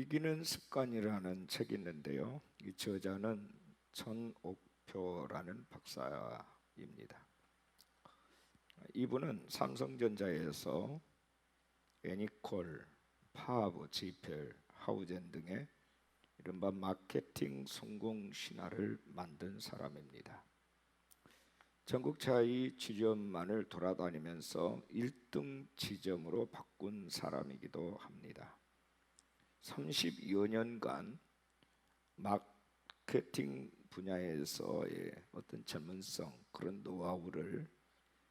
이기는 습관이라는 책이 있는데요. 이 저자는 천옥표라는 박사입니다. 이분은 삼성전자에서 애니콜, 파하브, 지펠, 하우젠 등의 이른바 마케팅 성공 신화를 만든 사람입니다. 전국 차이 지점만을 돌아다니면서 1등 지점으로 바꾼 사람이기도 합니다. 30여 년간 마케팅 분야에서의 어떤 전문성, 그런 노하우를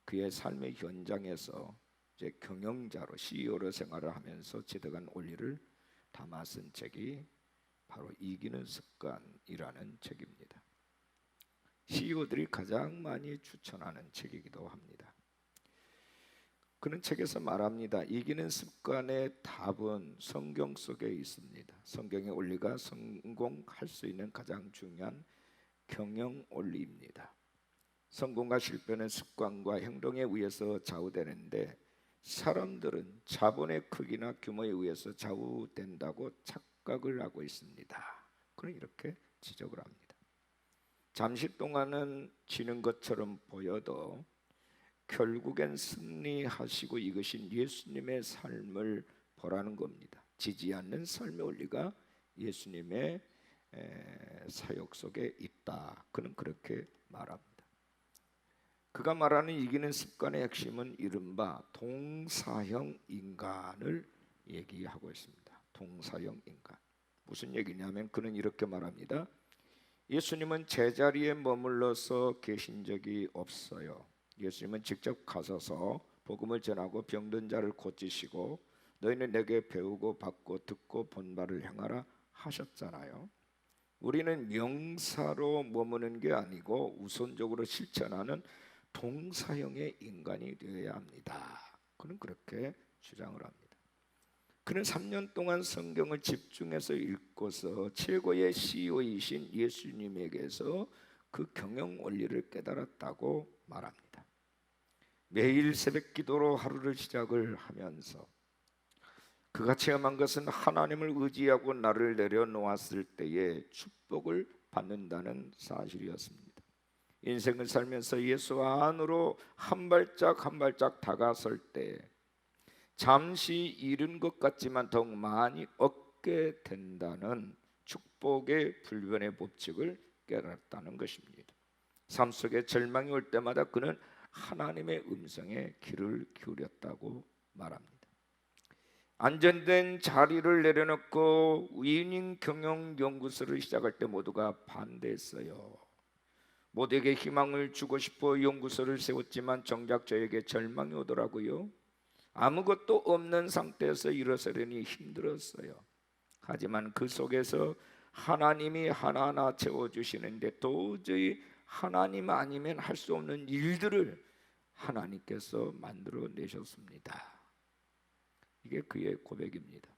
그의 삶의 현장에서 이제 경영자로, CEO로 생활을 하면서 지대간 원리를 담아 쓴 책이 바로 이기는 습관이라는 책입니다. CEO들이 가장 많이 추천하는 책이기도 합니다. 그는 책에서 말합니다. 이기는 습관의 답은 성경 속에 있습니다. 성경의 원리가 성공할 수 있는 가장 중요한 경영 원리입니다. 성공과 실패는 습관과 행동에 의해서 좌우되는데 사람들은 자본의 크기나 규모에 의해서 좌우된다고 착각을 하고 있습니다. 그는 이렇게 지적을 합니다. 잠시 동안은 지는 것처럼 보여도 결국엔 승리하시고 이것이 예수님의 삶을 보라는 겁니다. 지지 않는 삶의 원리가 예수님의 사역 속에 있다. 그는 그렇게 말합니다. 그가 말하는 이기는 습관의 핵심은 이른바 동사형 인간을 얘기하고 있습니다. 동사형 인간. 무슨 얘기냐면 그는 이렇게 말합니다. 예수님은 제자리에 머물러서 계신 적이 없어요. 예수님은 직접 가셔서 복음을 전하고 병든 자를 고치시고 너희는 내게 배우고 받고 듣고 본 바를 행하라 하셨잖아요. 우리는 명사로 머무는 게 아니고 우선적으로 실천하는 동사형의 인간이 되어야 합니다. 그는 그렇게 주장을 합니다. 그는 3년 동안 성경을 집중해서 읽고서 최고의 CEO이신 예수님에게서 그 경영 원리를 깨달았다고 말합니다. 매일 새벽 기도로 하루를 시작을 하면서 그가 체험한 것은 하나님을 의지하고 나를 내려놓았을 때에 축복을 받는다는 사실이었습니다. 인생을 살면서 예수 안으로 한 발짝 한 발짝 다가설 때 잠시 잃은 것 같지만 더욱 많이 얻게 된다는 축복의 불변의 법칙을 깨달았다는 것입니다. 삶 속에 절망이 올 때마다 그는 하나님의 음성에 귀를 기울였다고 말합니다. 안전된 자리를 내려놓고 위닝 경영 연구소를 시작할 때 모두가 반대했어요. 모두에게 희망을 주고 싶어 연구소를 세웠지만 정작 저에게 절망이 오더라고요. 아무것도 없는 상태에서 일어서려니 힘들었어요. 하지만 그 속에서 하나님이 하나하나 채워주시는데 도저히 하나님 아니면 할 수 없는 일들을 하나님께서 만들어내셨습니다. 이게 그의 고백입니다.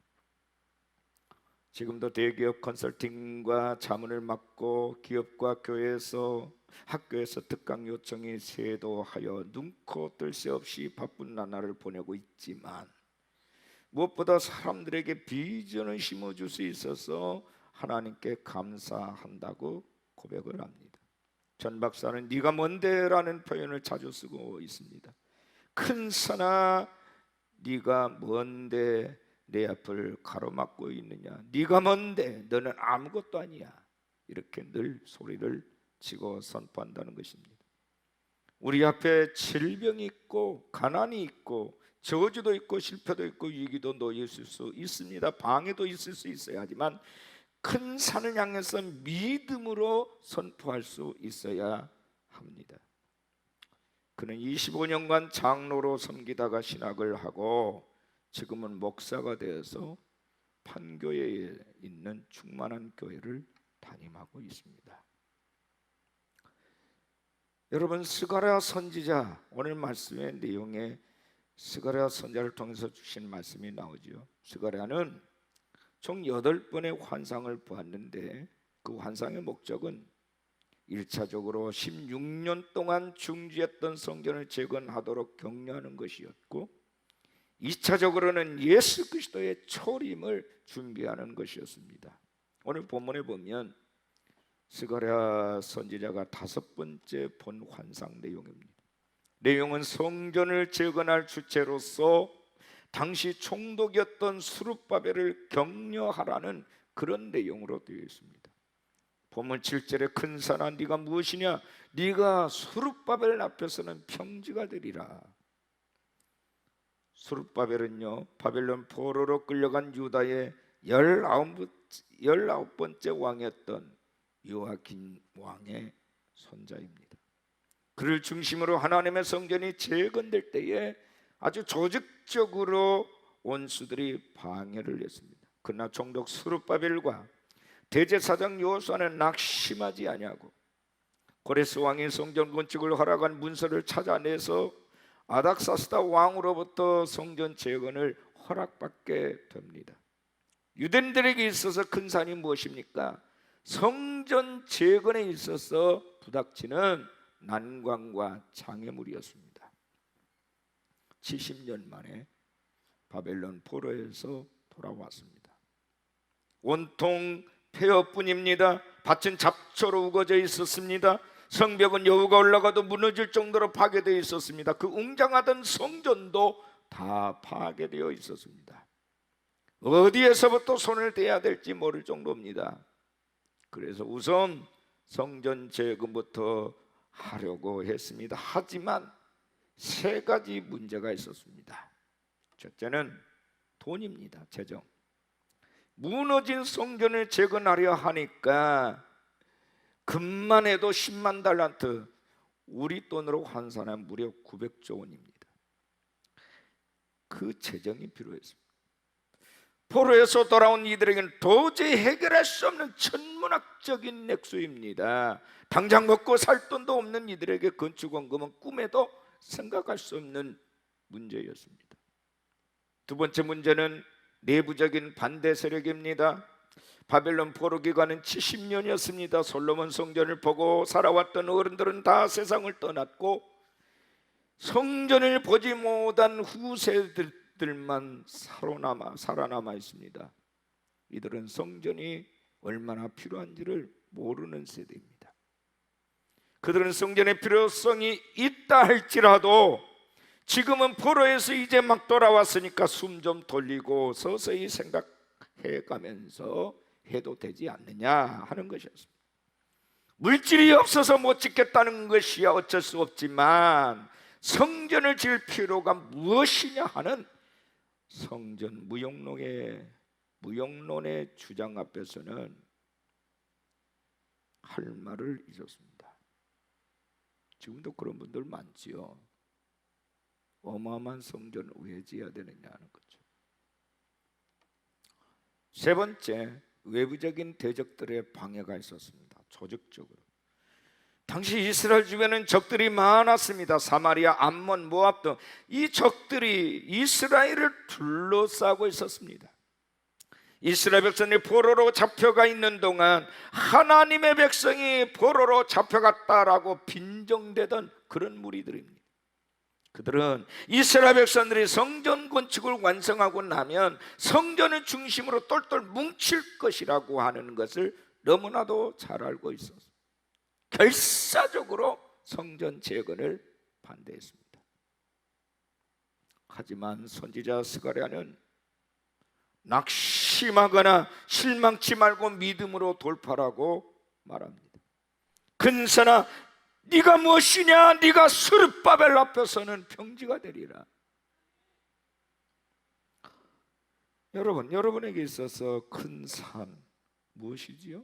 지금도 대기업 컨설팅과 자문을 맡고 기업과 교회에서 학교에서 특강 요청이 쇄도하여 눈코 뜰 새 없이 바쁜 나날을 보내고 있지만 무엇보다 사람들에게 비전을 심어줄 수 있어서 하나님께 감사한다고 고백을 합니다. 전 박사는 네가 뭔데? 라는 표현을 자주 쓰고 있습니다. 큰 산아 네가 뭔데 내 앞을 가로막고 있느냐? 네가 뭔데? 너는 아무것도 아니야. 이렇게 늘 소리를 치고 선포한다는 것입니다. 우리 앞에 질병이 있고 가난이 있고 저주도 있고 실패도 있고 위기도 놓여 있을 수 있습니다. 방해도 있을 수 있어야 하지만 큰 산을 향해서 믿음으로 선포할 수 있어야 합니다. 그는 25년간 장로로 섬기다가 신학을 하고 지금은 목사가 되어서 판교에 있는 충만한 교회를 담임하고 있습니다. 여러분, 스가랴 선지자, 오늘 말씀의 내용에 스가랴 선지자를 통해서 주신 말씀이 나오죠. 스가랴는 총 8번의 환상을 보았는데 그 환상의 목적은 1차적으로 16년 동안 중지했던 성전을 재건하도록 격려하는 것이었고 2차적으로는 예수 그리스도의 초림을 준비하는 것이었습니다. 오늘 본문에 보면 스가랴 선지자가 5번째 본 환상 내용입니다. 내용은 성전을 재건할 주체로서 당시 총독이었던 스룹바벨을 격려하라는 그런 내용으로 되어 있습니다. 본문 7절에 큰 산아 네가 무엇이냐, 네가 스룹바벨 앞에서는 평지가 되리라. 스룹바벨은요, 바벨론 포로로 끌려간 유다의 19번째 왕이었던 요아긴 왕의 손자입니다. 그를 중심으로 하나님의 성전이 재건될 때에 아주 조직적으로 원수들이 방해를 했습니다. 그러나 총독 스룹바벨과 대제사장 여호수아는 낙심하지 아니하고 고레스 왕이 성전 건축을 허락한 문서를 찾아내서 아닥사스다 왕으로부터 성전 재건을 허락받게 됩니다. 유대인들에게 있어서 큰 산이 무엇입니까? 성전 재건에 있어서 부닥치는 난관과 장애물이었습니다. 70년 만에 바벨론 포로에서 돌아왔습니다. 온통 폐허뿐입니다. 밭은 잡초로 우거져 있었습니다. 성벽은 여우가 올라가도 무너질 정도로 파괴되어 있었습니다. 그 웅장하던 성전도 다 파괴되어 있었습니다. 어디에서부터 손을 대야 될지 모를 정도입니다. 그래서 우선 성전 재건부터 하려고 했습니다. 하지만 3가지 문제가 있었습니다. 첫째는 돈입니다. 재정. 무너진 성전을 재건하려 하니까 금만 해도 10만 달란트, 우리 돈으로 환산하면 무려 900조 원입니다. 그 재정이 필요했습니다. 포로에서 돌아온 이들에게는 도저히 해결할 수 없는 천문학적인 액수입니다. 당장 먹고 살 돈도 없는 이들에게 건축원금은 꿈에도 생각할 수 없는 문제였습니다. 2번째 문제는 내부적인 반대 세력입니다. 바벨론 포로 기간은 70년이었습니다. 솔로몬 성전을 보고 살아왔던 어른들은 다 세상을 떠났고 성전을 보지 못한 후세들만 살아남아 있습니다. 이들은 성전이 얼마나 필요한지를 모르는 세대입니다. 그들은 성전의 필요성이 있다 할지라도 지금은 포로에서 이제 막 돌아왔으니까 숨 좀 돌리고 서서히 생각해 가면서 해도 되지 않느냐 하는 것이었습니다. 물질이 없어서 못 짓겠다는 것이야 어쩔 수 없지만 성전을 지을 필요가 무엇이냐 하는 성전 무용론의 주장 앞에서는 할 말을 잊었습니다. 지금도 그런 분들 많지요. 어마어마한 성전을 왜 지어야 되느냐 하는 거죠. 3번째, 외부적인 대적들의 방해가 있었습니다. 조직적으로. 당시 이스라엘 주변에는 적들이 많았습니다. 사마리아, 암몬, 모압 등 이 적들이 이스라엘을 둘러싸고 있었습니다. 이스라엘 백성이 포로로 잡혀가 있는 동안 하나님의 백성이 포로로 잡혀갔다라고 빈정대던 그런 무리들입니다. 그들은 이스라엘 백성들이 성전 건축을 완성하고 나면 성전을 중심으로 똘똘 뭉칠 것이라고 하는 것을 너무나도 잘 알고 있었습니다. 결사적으로 성전 재건을 반대했습니다. 하지만 선지자 스가랴는 낙심하거나 실망치 말고 믿음으로 돌파라고 말합니다. 근사나 네가 무엇이냐? 네가 스룹바벨 앞에서는 평지가 되리라. 여러분에게 있어서 큰 산 무엇이지요?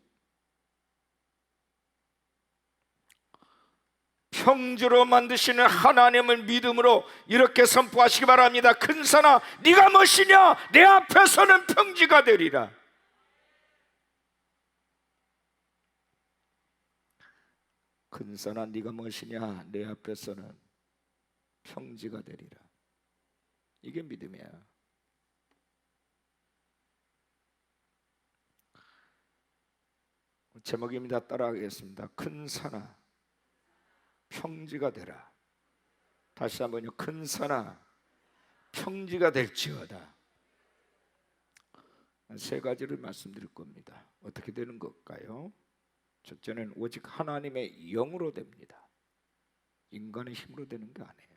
평지로 만드시는 하나님을 믿음으로 이렇게 선포하시기 바랍니다. 큰 산아 네가 무엇이냐? 내 앞에서는 평지가 되리라. 큰 산아 네가 무엇이냐? 내 앞에서는 평지가 되리라. 이게 믿음이야. 제목입니다. 따라하겠습니다. 큰 산아 평지가 되라. 다시 한번요. 큰 산아 평지가 될지어다. 세 가지를 말씀드릴 겁니다. 어떻게 되는 걸까요? 첫째는 오직 하나님의 영으로 됩니다. 인간의 힘으로 되는 게 아니에요.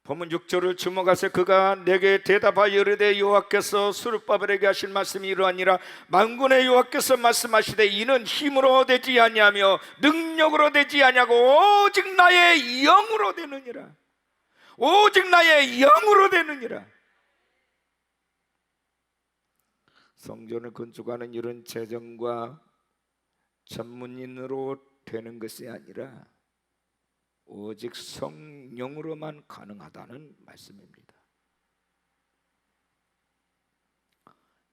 본문 6절을 주목하세요. 그가 내게 대답하여 이르되 여호와께서 스룹바벨에게 하신 말씀이 이러하니라. 만군의 여호와께서 말씀하시되 이는 힘으로 되지 아니하며 능력으로 되지 아니하고 오직 나의 영으로 되느니라. 오직 나의 영으로 되느니라. 성전을 건축하는 이런 재정과 전문인으로 되는 것이 아니라 오직 성령으로만 가능하다는 말씀입니다.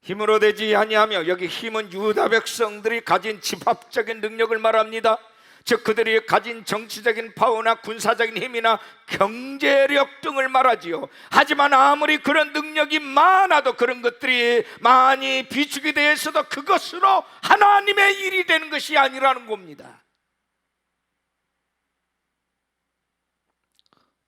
힘으로 되지 아니하며, 여기 힘은 유다 백성들이 가진 집합적인 능력을 말합니다. 즉 그들이 가진 정치적인 파워나 군사적인 힘이나 경제력 등을 말하지요. 하지만 아무리 그런 능력이 많아도 그런 것들이 많이 비축이 되어 있어도 그것으로 하나님의 일이 되는 것이 아니라는 겁니다.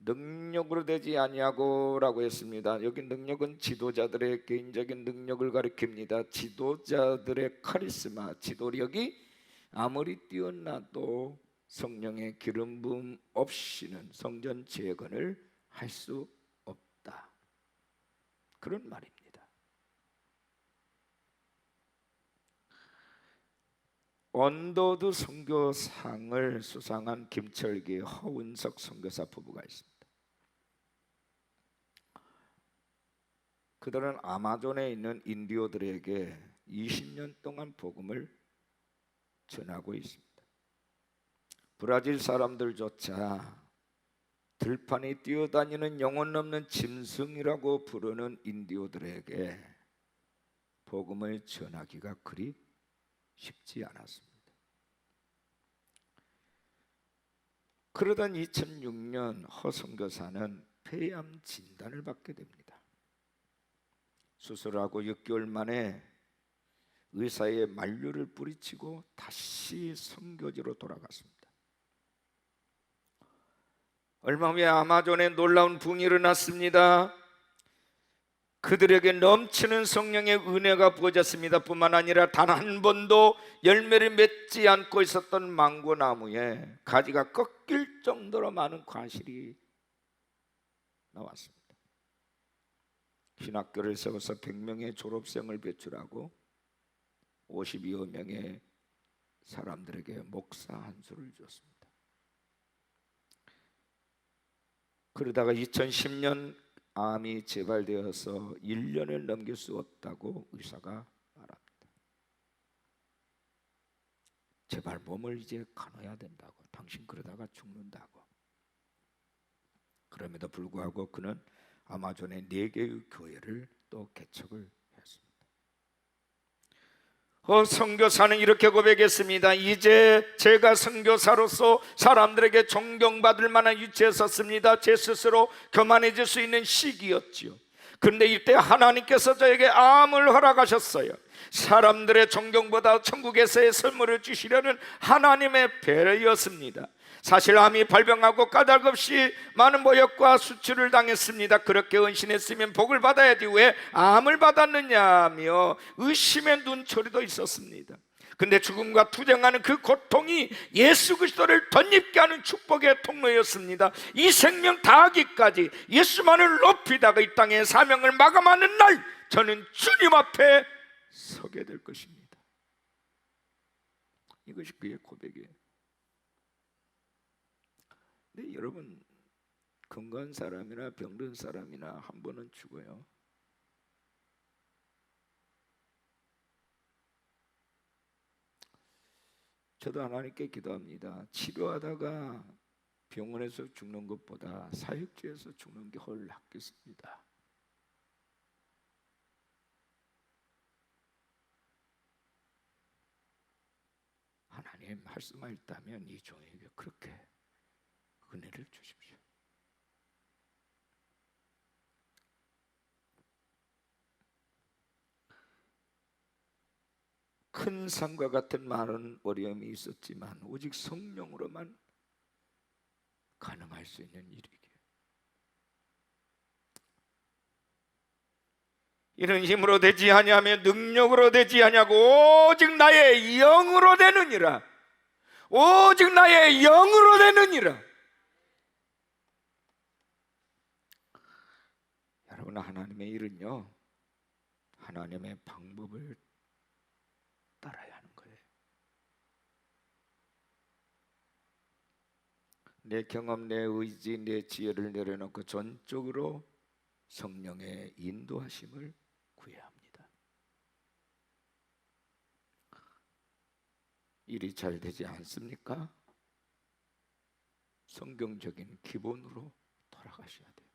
능력으로 되지 아니하고 라고 했습니다. 여기 능력은 지도자들의 개인적인 능력을 가리킵니다. 지도자들의 카리스마, 지도력이 아무리 뛰어나도 성령의 기름 부음 없이는 성전 재건을 할 수 없다, 그런 말입니다. 언더드 선교상을 수상한 김철기, 허운석 선교사 부부가 있습니다. 그들은 아마존에 있는 인디오들에게 20년 동안 복음을 전하고 있습니다. 브라질 사람들조차 들판에 뛰어다니는 영혼 없는 짐승이라고 부르는 인디오들에게 복음을 전하기가 그리 쉽지 않았습니다. 그러던 2006년 허 선교사는 폐암 진단을 받게 됩니다. 수술하고 6개월 만에 의사의 만류를 뿌리치고 다시 선교지로 돌아갔습니다. 얼마 후에 아마존에 놀라운 붕이 일어났습니다. 그들에게 넘치는 성령의 은혜가 부어졌습니다. 뿐만 아니라 단 한 번도 열매를 맺지 않고 있었던 망고나무에 가지가 꺾일 정도로 많은 과실이 나왔습니다. 신학교를 세워서 100명의 졸업생을 배출하고 52여 명의 사람들에게 목사 한 수를 줬습니다. 그러다가 2010년 암이 재발되어서 1년을 넘길 수 없다고 의사가 말합니다. 제발 몸을 이제 가눠야 된다고, 당신 그러다가 죽는다고. 그럼에도 불구하고 그는 아마존의 4개의 교회를 또 개척을 했습니다. 선교사는 이렇게 고백했습니다. 이제 제가 선교사로서 사람들에게 존경받을 만한 위치에 섰습니다. 제 스스로 교만해질 수 있는 시기였지요. 그런데 이때 하나님께서 저에게 암을 허락하셨어요. 사람들의 존경보다 천국에서의 선물을 주시려는 하나님의 배려였습니다. 사실 암이 발병하고 까닭없이 많은 모욕과 수치를 당했습니다. 그렇게 헌신했으면 복을 받아야지 왜 암을 받았느냐며 의심의 눈초리도 있었습니다. 근데 죽음과 투쟁하는 그 고통이 예수 그리스도를 덧입게 하는 축복의 통로였습니다. 이 생명 다하기까지 예수만을 높이다가 이 땅의 사명을 마감하는 날 저는 주님 앞에 서게 될 것입니다. 이것이 그의 고백이에요. 근데 여러분, 건강한 사람이나 병든 사람이나 한 번은 죽어요. 저도 하나님께 기도합니다. 치료하다가 병원에서 죽는 것보다 사역지에서 죽는 게 훨 낫겠습니다. 하나님 말씀만 있다면 이 종에게 그렇게 은혜를 주십시오. 큰 산과 같은 많은 어려움이 있었지만 오직 성령으로만 가능할 수 있는 일이기에 이는 힘으로 되지 아니하며 능력으로 되지 아니하고 오직 나의 영으로 되느니라. 오직 나의 영으로 되느니라. 여러분, 하나님의 일은요, 하나님의 방법을 따라야 하는 거예요. 내 경험, 내 의지, 내 지혜를 내려놓고 전적으로 성령의 인도하심을 구해야 합니다. 일이 잘 되지 않습니까? 성경적인 기본으로 돌아가셔야 돼요.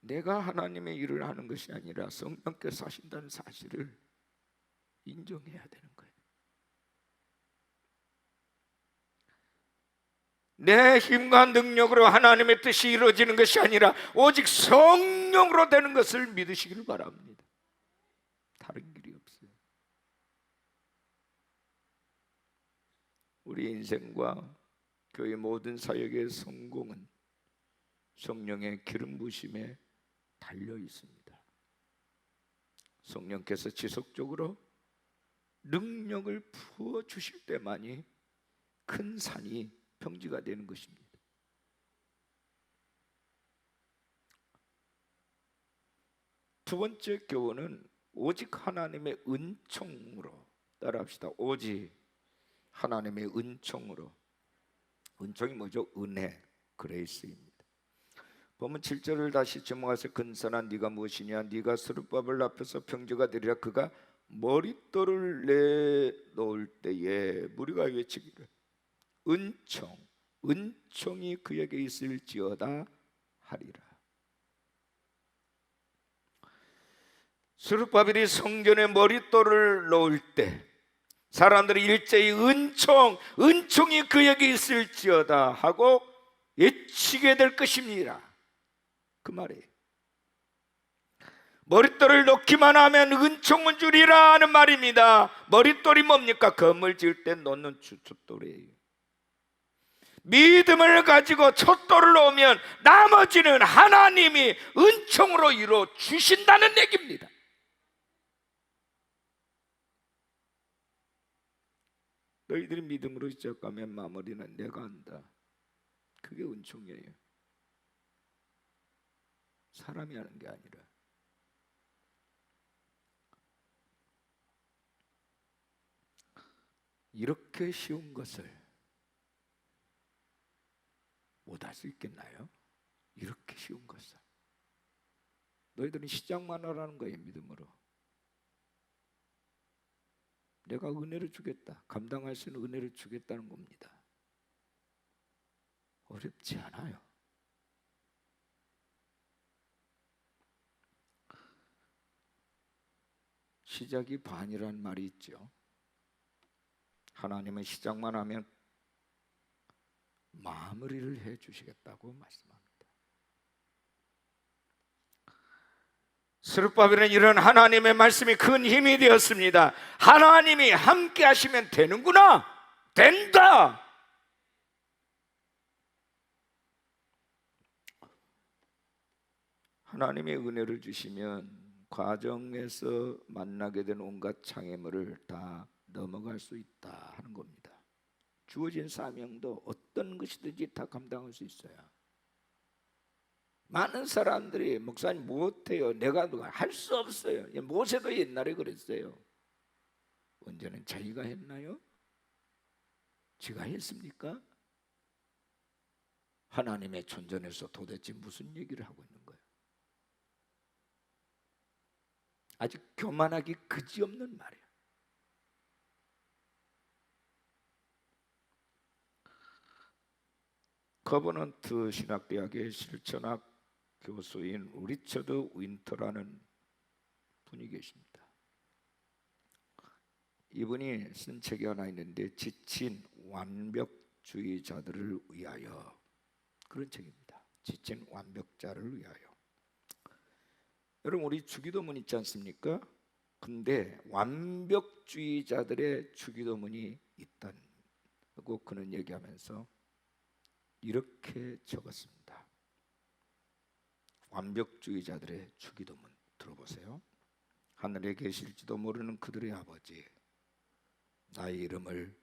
내가 하나님의 일을 하는 것이 아니라 성령께서 하신다는 사실을 인정해야 되는 거예요. 내 힘과 능력으로 하나님의 뜻이 이루어지는 것이 아니라 오직 성령으로 되는 것을 믿으시길 바랍니다. 다른 길이 없어요. 우리 인생과 교회 모든 사역의 성공은 성령의 기름 부심에 달려 있습니다. 성령께서 지속적으로 능력을 부어 주실 때만이 큰 산이 평지가 되는 것입니다. 두 번째 교훈은 오직 하나님의 은총으로. 따라합시다. 오직 하나님의 은총으로. 은총이 뭐죠? 은혜, 그레이스입니다. 보면 7절을 다시 제목하세요. 근선한 네가 무엇이냐? 네가 스룹바벨 앞에서 평지가 되리라. 그가 머릿돌을 내놓을 때에 무리가 외치기를 은총, 은총이 그에게 있을지어다 하리라. 스룹바벨이 성전에 머릿돌을 놓을 때 사람들이 일제히 은총이 그에게 있을지어다 하고 외치게 될 것입니다. 그 말이에요. 머릿돌을 놓기만 하면 은총은 주리라 하는 말입니다. 머릿돌이 뭡니까? 건물 지을 때 놓는 촛돌이에요. 믿음을 가지고 촛돌을 놓으면 나머지는 하나님이 은총으로 이루어 주신다는 얘기입니다. 너희들이 믿음으로 시작하면 마무리는 내가 한다. 그게 은총이에요. 사람이 하는 게 아니라. 이렇게 쉬운 것을 못할 수 있겠나요? 이렇게 쉬운 것을. 너희들은 시작만 하라는 거예요. 믿음으로. 내가 은혜를 주겠다. 감당할 수 있는 은혜를 주겠다는 겁니다. 어렵지 않아요. 시작이 반이라는 말이 있죠. 하나님은 시작만 하면 마무리를 해 주시겠다고 말씀합니다. 스룹바벨은 이런 하나님의 말씀이 큰 힘이 되었습니다. 하나님이 함께 하시면 되는구나. 된다. 하나님의 은혜를 주시면 과정에서 만나게 된 온갖 장애물을 다 넘어갈 수 있다 하는 겁니다. 주어진 사명도 어떤 것이든지 다 감당할 수 있어요. 많은 사람들이 목사님 못해요. 내가 할 수 없어요. 모세도 옛날에 그랬어요. 언제는 자기가 했나요? 지가 했습니까? 하나님의 존전에서 도대체 무슨 얘기를 하고 있는 거예요? 아주 교만하기 그지없는 말이에요. 커버넌트 신학대학의 실천학 교수인 리처드 윈터라는 분이 계십니다. 이분이 쓴 책이 하나 있는데 지친 완벽주의자들을 위하여, 그런 책입니다. 지친 완벽자를 위하여. 여러분, 우리 주기도문 있지 않습니까? 근데 완벽주의자들의 주기도문이 있다고 그는 얘기하면서 이렇게 적었습니다. 완벽주의자들의 주기도문 들어보세요. 하늘에 계실지도 모르는 그들의 아버지, 나의 이름을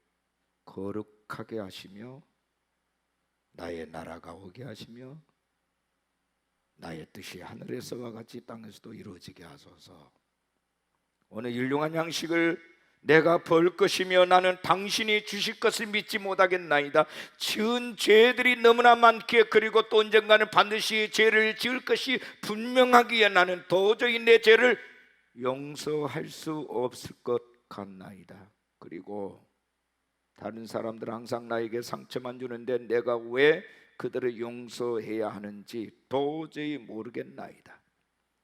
거룩하게 하시며 나의 나라가 오게 하시며 나의 뜻이 하늘에서와 같이 땅에서도 이루어지게 하소서. 오늘 일용할 양식을 내가 벌 것이며 나는 당신이 주실 것을 믿지 못하겠나이다. 지은 죄들이 너무나 많기에 그리고 또 언젠가는 반드시 죄를 지을 것이 분명하기에 나는 도저히 내 죄를 용서할 수 없을 것 같나이다. 그리고 다른 사람들은 항상 나에게 상처만 주는데 내가 왜 그들을 용서해야 하는지 도저히 모르겠나이다.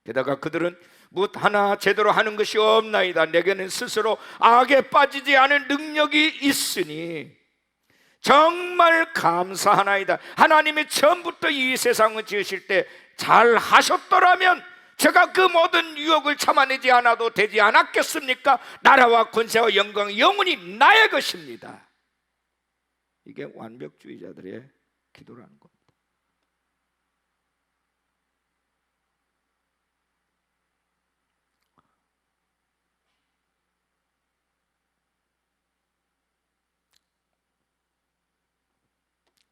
게다가 그들은 무엇 하나 제대로 하는 것이 없나이다. 내게는 스스로 악에 빠지지 않을 능력이 있으니 정말 감사하나이다. 하나님이 처음부터 이 세상을 지으실 때 잘 하셨더라면 제가 그 모든 유혹을 참아내지 않아도 되지 않았겠습니까? 나라와 권세와 영광 영원히 나의 것입니다. 이게 완벽주의자들의 기도라는 겁니다.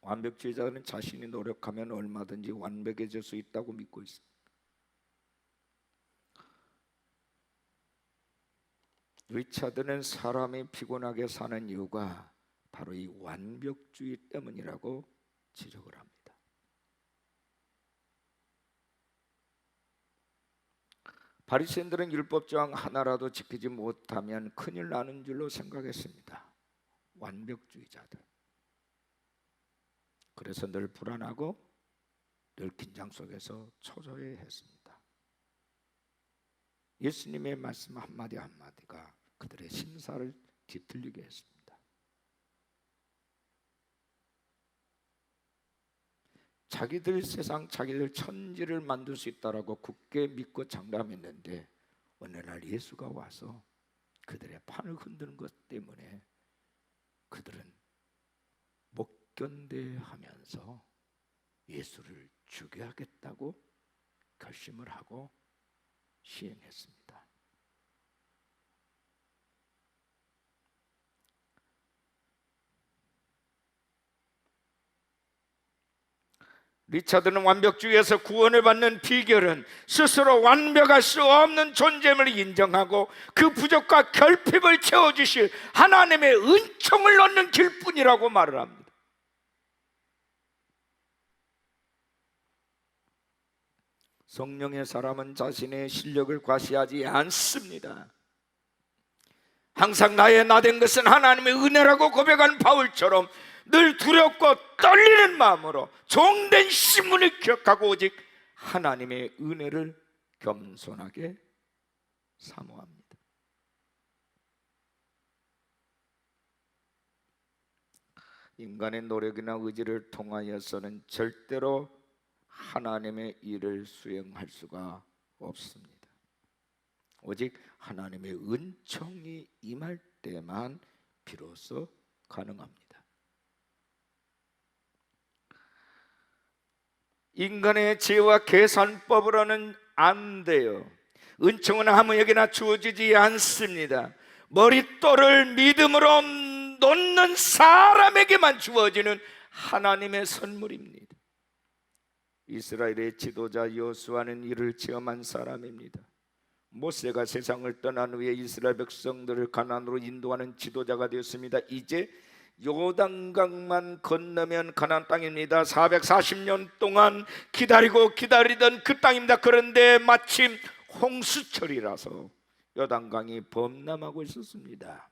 완벽주의자는 자신이 노력하면 얼마든지 완벽해질 수 있다고 믿고 있습니다. 리차드는 사람이 피곤하게 사는 이유가 바로 이 완벽주의 때문이라고 지적을 합니다. 바리새인들은 율법조항 하나라도 지키지 못하면 큰일 나는 줄로 생각했습니다. 완벽주의자들. 그래서 늘 불안하고 늘 긴장 속에서 초조해했습니다. 예수님의 말씀 한마디 한마디가 그들의 심사를 뒤틀리게 했습니다. 자기들 세상, 자기들 천지를 만들 수 있다라고 굳게 믿고 장담했는데 어느 날 예수가 와서 그들의 판을 흔드는 것 때문에 그들은 못 견뎌하면서 예수를 죽여야겠다고 결심을 하고 시행했습니다. 리차드는 완벽주의에서 구원을 받는 비결은 스스로 완벽할 수 없는 존재임을 인정하고 그 부족과 결핍을 채워주실 하나님의 은총을 얻는 길뿐이라고 말을 합니다. 성령의 사람은 자신의 실력을 과시하지 않습니다. 항상 나의 나된 것은 하나님의 은혜라고 고백한 바울처럼 늘 두렵고 떨리는 마음으로 종된 신문을 기억하고 오직 하나님의 은혜를 겸손하게 사모합니다. 인간의 노력이나 의지를 통하여서는 절대로 하나님의 일을 수행할 수가 없습니다. 오직 하나님의 은총이 임할 때만 비로소 가능합니다. 인간의 지혜와 계산법으로는 안 돼요. 은총은 아무에게나 주어지지 않습니다. 머릿돌을 믿음으로 놓는 사람에게만 주어지는 하나님의 선물입니다. 이스라엘의 지도자 여호수아는 이를 체험한 사람입니다. 모세가 세상을 떠난 후에 이스라엘 백성들을 가나안으로 인도하는 지도자가 되었습니다. 이제 요단강만 건너면 가나안 땅입니다. 440년 동안 기다리던 그 땅입니다. 그런데 마침 홍수철이라서 요단강이 범람하고 있었습니다.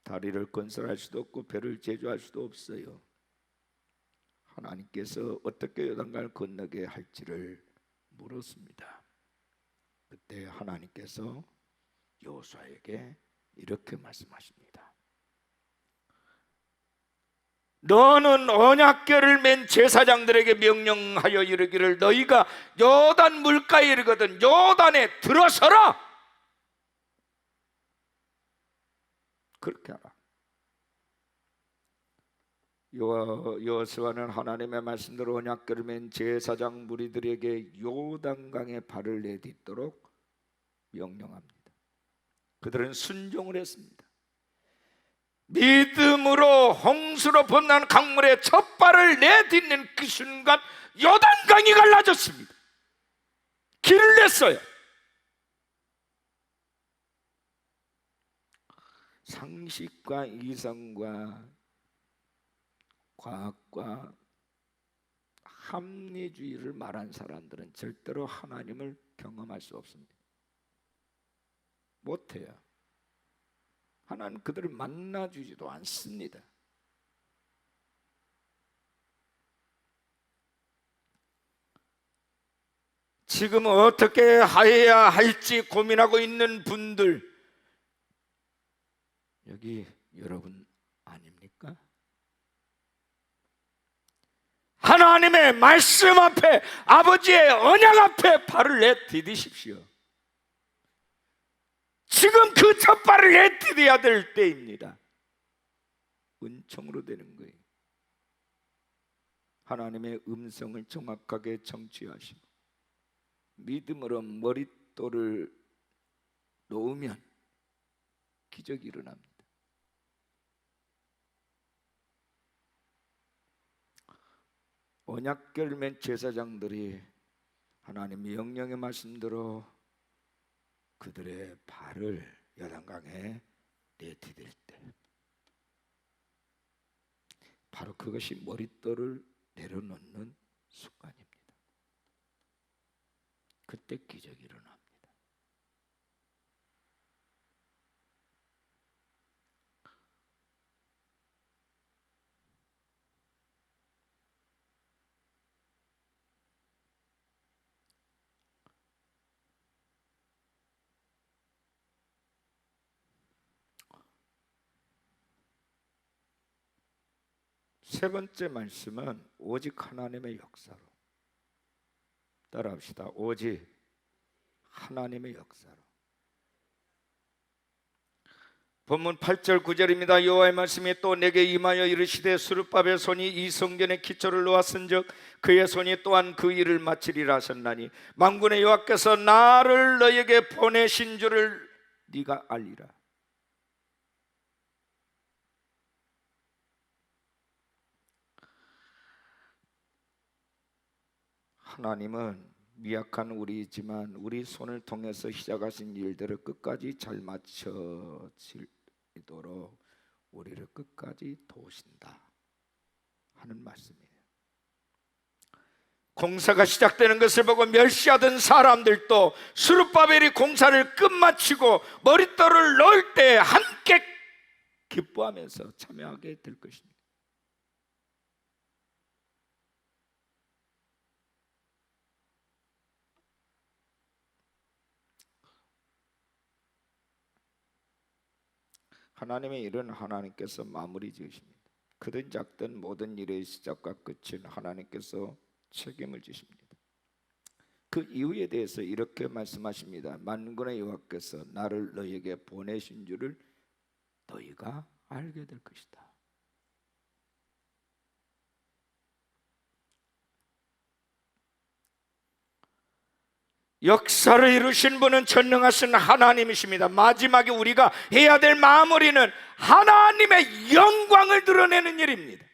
다리를 건설할 수도 없고 배를 제조할 수도 없어요. 하나님께서 어떻게 요단강을 건너게 할지를 물었습니다. 그때 하나님께서 여호수아에게 이렇게 말씀하십니다. 너는 언약궤를 맨 제사장들에게 명령하여 이르기를 너희가 요단 물가에 이르거든 요단에 들어서라. 그렇게 하라. 여호수아는 하나님의 말씀대로 언약궤를 맨 제사장 무리들에게 요단강에 발을 내딛도록 명령합니다. 그들은 순종을 했습니다. 믿음으로 홍수로 번난 강물에 첫 발을 내딛는 그 순간 요단강이 갈라졌습니다. 길을 냈어요. 상식과 이성과 과학과 합리주의를 말한 사람들은 절대로 하나님을 경험할 수 없습니다. 못해요. 하나님 그들을 만나주지도 않습니다. 지금 어떻게 해야 할지 고민하고 있는 분들, 여기 여러분 아닙니까? 하나님의 말씀 앞에, 아버지의 언약 앞에 발을 내디디십시오. 지금 그 첫 발을 내디뎌야 될 때입니다. 은총으로 되는 거예요. 하나님의 음성을 정확하게 청취하시고 믿음으로 머릿돌을 놓으면 기적이 일어납니다. 언약궤를 맨 제사장들이 하나님의 명령의 말씀대로 그들의 발을 요단강에 내디딜 때 바로 그것이 머릿돌을 내려놓는 순간입니다. 그때 기적이 일어납니다. 세 번째 말씀은 오직 하나님의 역사로. 따라합시다. 오직 하나님의 역사로. 본문 8절 9절입니다. 여호와의 말씀이 또 내게 임하여 이르시되 수르바벨 손이 이 성전에 기초를 놓았은즉 그의 손이 또한 그 일을 마치리라 하셨나니 만군의 여호와께서 나를 너에게 보내신 줄을 네가 알리라. 하나님은 미약한 우리이지만 우리 손을 통해서 시작하신 일들을 끝까지 잘 마쳐지도록 우리를 끝까지 도우신다 하는 말씀이에요. 공사가 시작되는 것을 보고 멸시하던 사람들도 스룹바벨이 공사를 끝마치고 머릿돌을 놓을 때 함께 기뻐하면서 참여하게 될 것입니다. 하나님의 일은 하나님께서 마무리 지으십니다. 크든 작든 모든 일의 시작과 끝은 하나님께서 책임을 지십니다. 그 이유에 대해서 이렇게 말씀하십니다. 만군의 여호와께서 나를 너희에게 보내신 줄을 너희가 알게 될 것이다. 역사를 이루신 분은 전능하신 하나님이십니다. 마지막에 우리가 해야 될 마무리는 하나님의 영광을 드러내는 일입니다.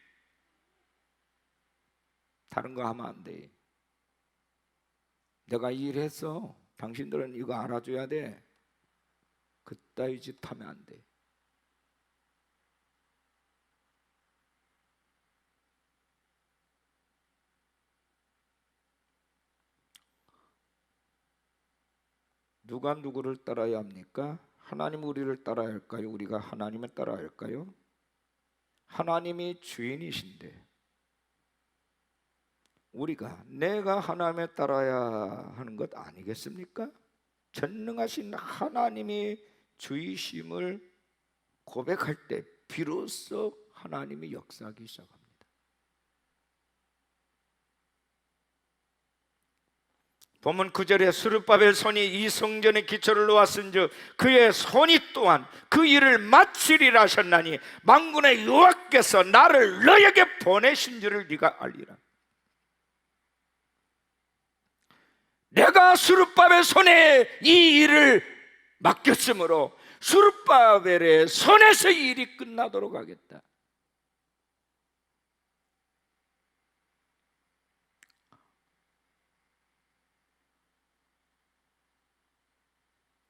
다른 거 하면 안 돼. 내가 이 일했어, 당신들은 이거 알아줘야 돼. 그따위 짓 하면 안 돼. 누가 누구를 따라야 합니까? 하나님 우리를 따라야 할까요? 우리가 하나님을 따라야 할까요? 하나님이 주인이신데 내가 하나님을 따라야 하는 것 아니겠습니까? 전능하신 하나님이 주이심을 고백할 때 비로소 하나님이 역사하기 시작합니다. 본문 9절에 스룹바벨 손이 이 성전의 기초를 놓았은즉 그의 손이 또한 그 일을 마치리라 하셨나니 만군의 여호와께서 나를 너에게 보내신 줄을 네가 알리라. 내가 스룹바벨 손에 이 일을 맡겼으므로 스룹바벨의 손에서 이 일이 끝나도록 하겠다.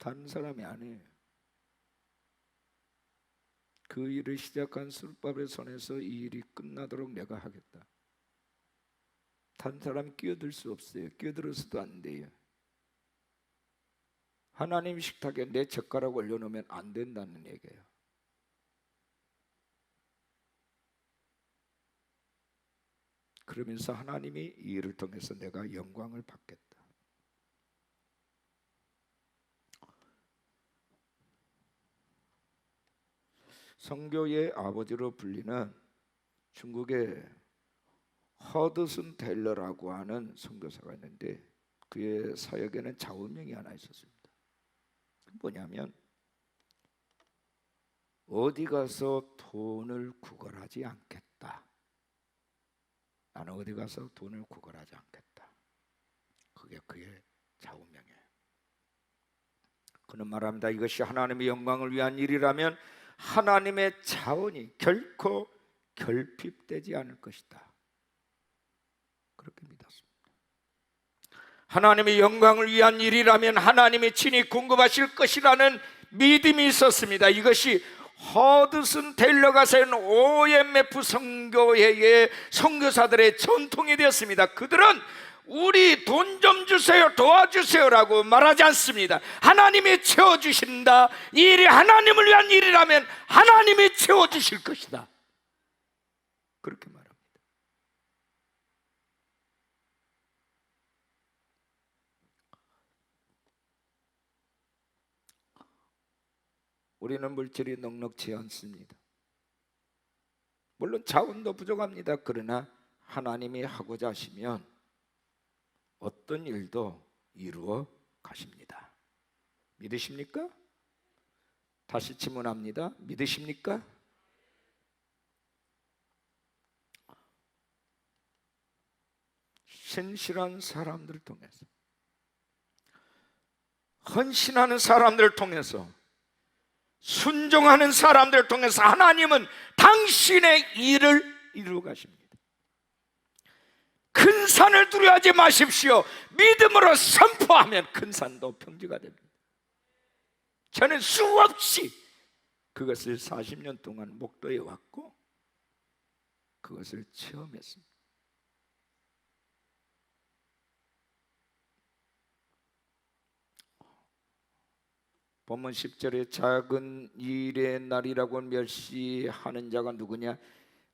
다른 사람이 아니에요. 그 일을 시작한 스룹바벨 손에서 이 일이 끝나도록 내가 하겠다. 다른 사람 끼어들 수 없어요. 끼어들어서도 안 돼요. 하나님 식탁에 내 젓가락 올려놓으면 안 된다는 얘기예요. 그러면서 하나님이 이 일을 통해서 내가 영광을 받겠다. 선교의 아버지로 불리는 중국의 허드슨 테일러라고 하는 선교사가 있는데 그의 사역에는 좌우명이 하나 있었습니다. 뭐냐면 어디 가서 돈을 구걸하지 않겠다. 나는 어디 가서 돈을 구걸하지 않겠다. 그게 그의 좌우명이에요. 그는 말합니다. 이것이 하나님의 영광을 위한 일이라면 하나님의 자원이 결코 결핍되지 않을 것이다. 그렇게 믿었습니다. 하나님의 영광을 위한 일이라면 하나님이 친히 공급하실 것이라는 믿음이 있었습니다. 이것이 허드슨 테일러가 세운 OMF 선교회의 선교사들의 전통이 되었습니다. 그들은 우리 돈 좀 주세요, 도와주세요라고 말하지 않습니다. 하나님이 채워주신다. 이 일이 하나님을 위한 일이라면 하나님이 채워주실 것이다. 그렇게 말합니다. 우리는 물질이 넉넉지 않습니다. 물론 자원도 부족합니다. 그러나 하나님이 하고자 하시면 어떤 일도 이루어 가십니다. 믿으십니까? 다시 질문합니다. 믿으십니까? 신실한 사람들을 통해서, 헌신하는 사람들을 통해서, 순종하는 사람들을 통해서 하나님은 당신의 일을 이루어 가십니다. 큰 산을 두려워하지 마십시오. 믿음으로 선포하면 큰 산도 평지가 됩니다. 저는 수없이 그것을 40년 동안 목도해 왔고 그것을 체험했습니다. 본문 10절에 작은 일의 날이라고 멸시하는 자가 누구냐?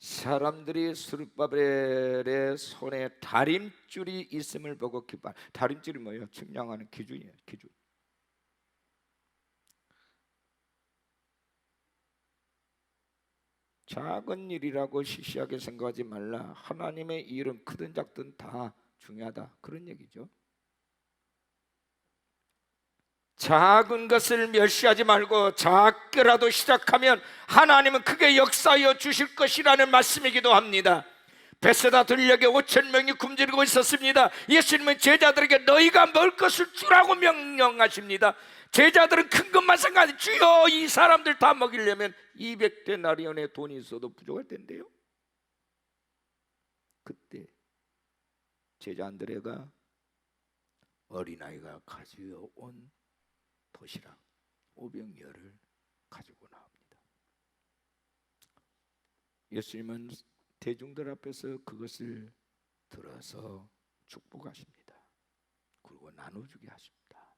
사람들이 스룹바벨의 손에 다림줄이 있음을 보고 기뻐. 다림줄이 뭐예요? 측량하는 기준이에요. 기준. 작은 일이라고 시시하게 생각하지 말라. 하나님의 일은 크든 작든 다 중요하다. 그런 얘기죠. 작은 것을 멸시하지 말고 작게라도 시작하면 하나님은 크게 역사하여 주실 것이라는 말씀이기도 합니다. 베세다 들녘에 5,000명이 굶주리고 있었습니다. 예수님은 제자들에게 너희가 먹을 것을 주라고 명령하십니다. 제자들은 큰 것만 생각하지 주여 이 사람들 다 먹이려면 200데나리온의 돈이 있어도 부족할 텐데요. 그때 제자 안드레가 어린아이가 가져온 도시락 500여를 가지고 나옵니다. 예수님은 대중들 앞에서 그것을 들어서 축복하십니다. 그리고 나눠주게 하십니다.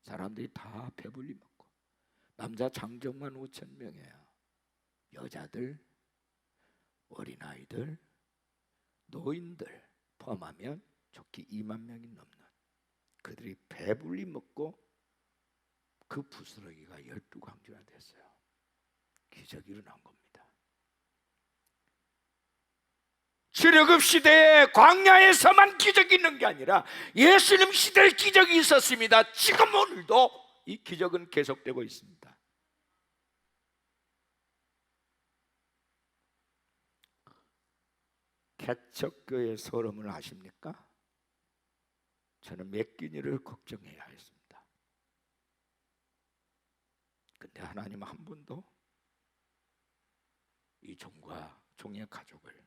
사람들이 다 배불리 먹고 남자 장정만 5,000명이에요. 여자들, 어린아이들, 노인들 포함하면 좋게 2만 명이 넘는 그들이 배불리 먹고 그 부스러기가 12광주나 됐어요. 기적이 일어난 겁니다. 출애굽 시대에 광야에서만 기적이 있는 게 아니라 예수님 시대에 기적이 있었습니다. 지금 오늘도 이 기적은 계속되고 있습니다. 개척교회 소름을 아십니까? 저는 몇 끼니를 걱정해야 했습니다. 근데 하나님은 한 번도 이 종과 종의 가족을,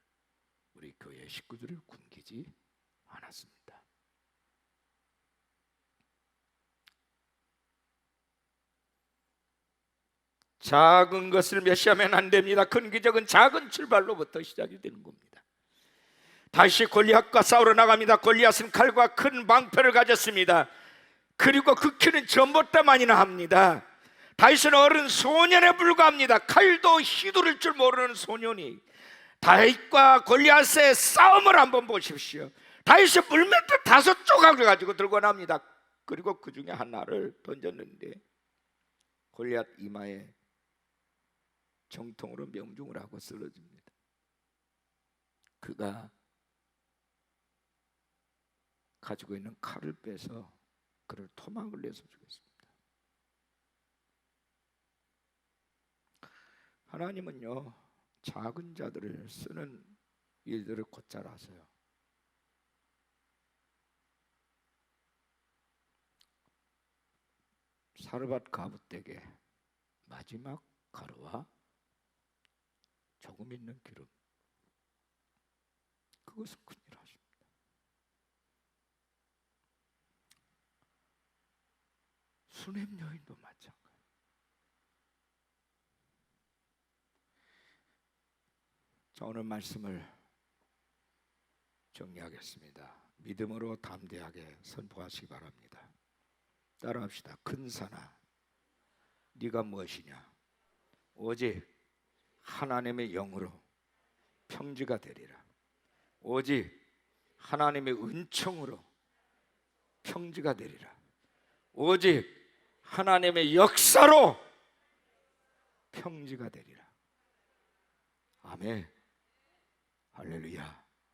우리 교회 식구들을 굶기지 않았습니다. 작은 것을 멸시하면 안 됩니다. 큰 기적은 작은 출발로부터 시작이 되는 겁니다. 다시 골리앗과 싸우러 나갑니다. 골리앗은 칼과 큰 방패를 가졌습니다. 그리고 그 키는 전봇대만이나 합니다. 다윗은 어른 소년에 불과합니다. 칼도 휘두를 줄 모르는 소년이 다윗과 골리앗의 싸움을 한번 보십시오. 다윗이 물맷대 5조각을 가지고 들고 납니다. 그리고 그 중에 하나를 던졌는데 골리앗 이마에 정통으로 명중을 하고 쓰러집니다. 그가 가지고 있는 칼을 빼서 그를 토막을 내서 죽였습니다. 하나님은요, 작은 자들을 쓰는 일들을 곧잘 아세요. 사르밧 가부떼게 마지막 가루와 조금 있는 기름, 그것은 큰일 하십니다. 수넴 여인도 마찬가지. 자, 오늘 말씀을 정리하겠습니다. 믿음으로 담대하게 선포하시기 바랍니다. 따라합시다. 큰 산아, 네가 무엇이냐? 오직 하나님의 영으로 평지가 되리라. 오직 하나님의 은총으로 평지가 되리라. 오직 하나님의 역사로 평지가 되리라. 아멘. 할렐루야.